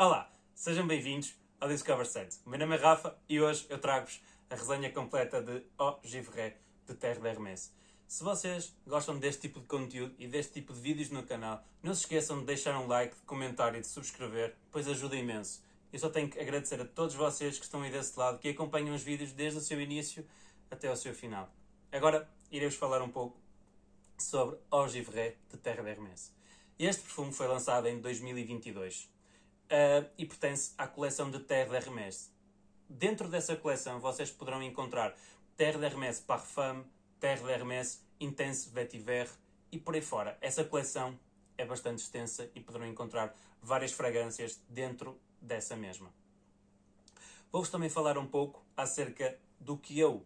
Olá, sejam bem-vindos ao Discover Set. O meu nome é Rafa e hoje eu trago-vos a resenha completa de Eau Givré de Terre d'Hermès. Se vocês gostam deste tipo de conteúdo e deste tipo de vídeos no canal, não se esqueçam de deixar um like, de comentar e de subscrever, pois ajuda imenso. Eu só tenho que agradecer a todos vocês que estão aí desse lado, que acompanham os vídeos desde o seu início até ao seu final. Agora irei-vos falar um pouco sobre Eau Givré de Terre d'Hermès. Este perfume foi lançado em 2022 e pertence à coleção de Terre d'Hermès. Dentro dessa coleção vocês poderão encontrar Terre d'Hermès Parfum, Terre d'Hermès Intense Vetiver e por aí fora. Essa coleção é bastante extensa e poderão encontrar várias fragrâncias dentro dessa mesma. Vou-vos também falar um pouco acerca do que eu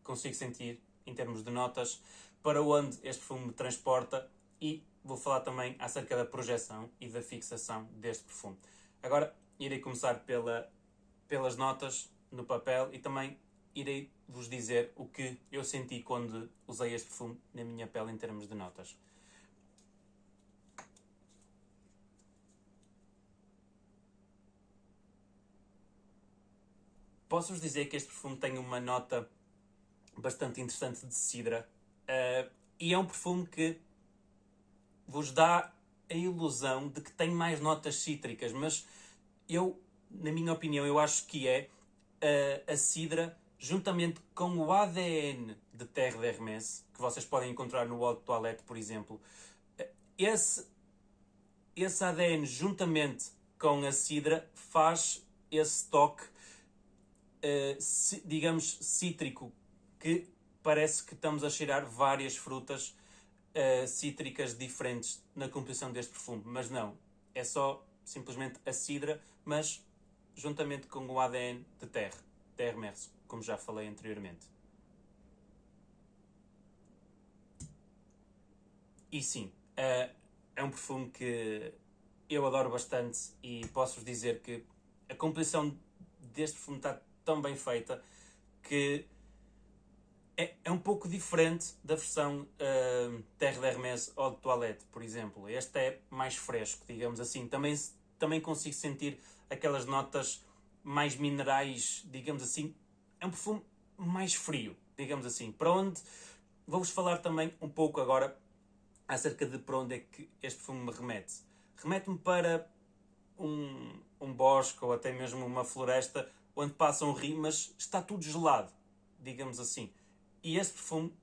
consigo sentir em termos de notas, para onde este perfume me transporta e vou falar também acerca da projeção e da fixação deste perfume. Agora irei começar pelas notas no papel e também irei vos dizer o que eu senti quando usei este perfume na minha pele em termos de notas. Posso-vos dizer que este perfume tem uma nota bastante interessante de cidra e é um perfume que vos dá a ilusão de que tem mais notas cítricas, mas eu, na minha opinião, eu acho que é a cidra juntamente com o ADN de Terre d'Hermès, que vocês podem encontrar no Eau de Toilette, por exemplo. Esse ADN juntamente com a cidra faz esse toque, digamos, cítrico, que parece que estamos a cheirar várias frutas cítricas diferentes na composição deste perfume, mas não, é só simplesmente a cidra, mas juntamente com o ADN de Terre d'Hermès, como já falei anteriormente. E sim, é um perfume que eu adoro bastante e posso-vos dizer que a composição deste perfume está tão bem feita que é um pouco diferente da versão Terre d'Hermès Eau de Toilette, por exemplo. Este é mais fresco, digamos assim. Também consigo sentir aquelas notas mais minerais, digamos assim. É um perfume mais frio, digamos assim. Para onde vou-vos falar também um pouco agora acerca de para onde é que este perfume me remete. Remete-me para um bosque ou até mesmo uma floresta onde passa um rio, mas está tudo gelado, digamos assim. E este perfume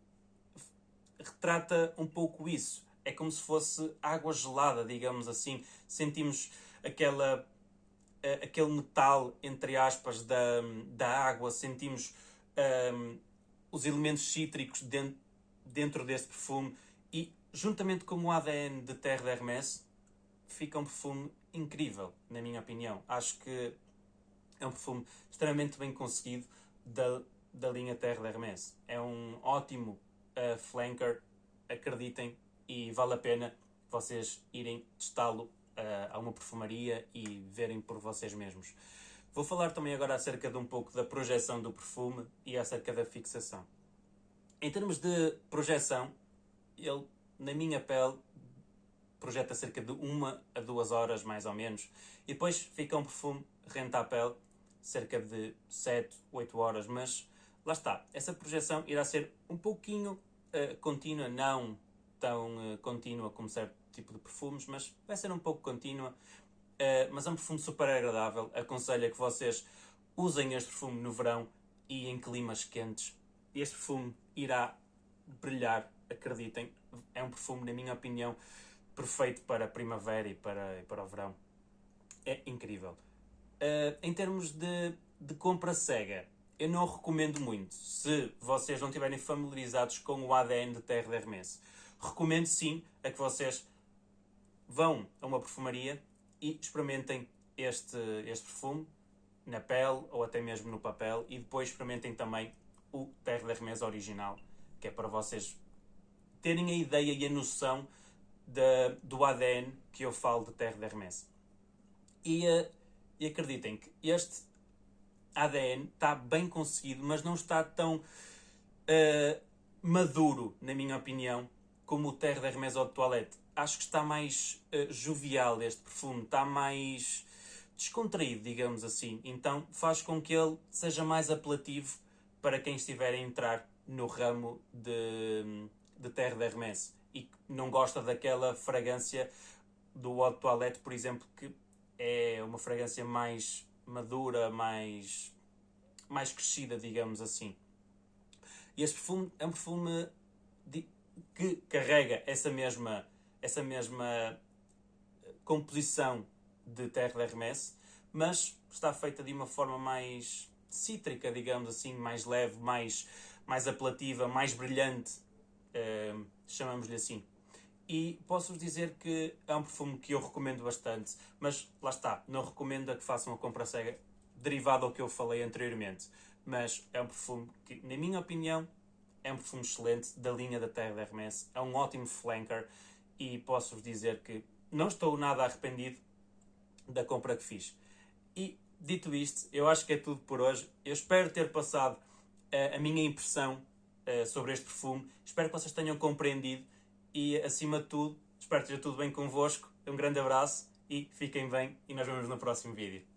retrata um pouco isso. É como se fosse água gelada, digamos assim. Sentimos aquele metal, entre aspas, da água. Sentimos os elementos cítricos dentro deste perfume. E, juntamente com o ADN de Terre d'Hermès, fica um perfume incrível, na minha opinião. Acho que é um perfume extremamente bem conseguido da linha Terre d'Hermès. É um ótimo flanker, acreditem, e vale a pena vocês irem testá-lo a uma perfumaria e verem por vocês mesmos. Vou falar também agora acerca de um pouco da projeção do perfume e acerca da fixação. Em termos de projeção, ele, na minha pele, projeta cerca de 1 a 2 horas, mais ou menos, e depois fica um perfume rente à pele cerca de 7, 8 horas, mas lá está, essa projeção irá ser um pouquinho contínua, não tão contínua como certo tipo de perfumes, mas vai ser um pouco contínua, mas é um perfume super agradável. Aconselho a que vocês usem este perfume no verão e em climas quentes. Este perfume irá brilhar, acreditem, é um perfume, na minha opinião, perfeito para a primavera e para o verão. É incrível. Em termos de compra cega, eu não recomendo muito. Se vocês não estiverem familiarizados com o ADN de Terre d'Hermès, recomendo sim a que vocês vão a uma perfumaria e experimentem este perfume na pele ou até mesmo no papel e depois experimentem também o Terre d'Hermès original, que é para vocês terem a ideia e a noção do ADN que eu falo de Terre d'Hermès. E acreditem que este ADN está bem conseguido, mas não está tão maduro, na minha opinião, como o Terre d'Hermès Eau de Toilette. Acho que está mais jovial este perfume, está descontraído, digamos assim. Então faz com que ele seja mais apelativo para quem estiver a entrar no ramo de Terre d'Hermès e que não gosta daquela fragrância do Eau de Toilette, por exemplo, que é uma fragrância mais madura, mais crescida, digamos assim. E este perfume é um perfume que carrega essa mesma composição de Terre d'Hermès, mas está feita de uma forma mais cítrica, digamos assim, mais leve, mais apelativa, mais brilhante, chamamos-lhe assim. E posso-vos dizer que é um perfume que eu recomendo bastante, mas lá está, não recomendo a que façam a compra cega derivado ao que eu falei anteriormente. Mas é um perfume que, na minha opinião, é um perfume excelente da linha da Terre d'Hermès, é um ótimo flanker e posso-vos dizer que não estou nada arrependido da compra que fiz. E, dito isto, eu acho que é tudo por hoje. Eu espero ter passado a minha impressão sobre este perfume. Espero que vocês tenham compreendido e, acima de tudo, espero que esteja tudo bem convosco. Um grande abraço e fiquem bem e nós vemos no próximo vídeo.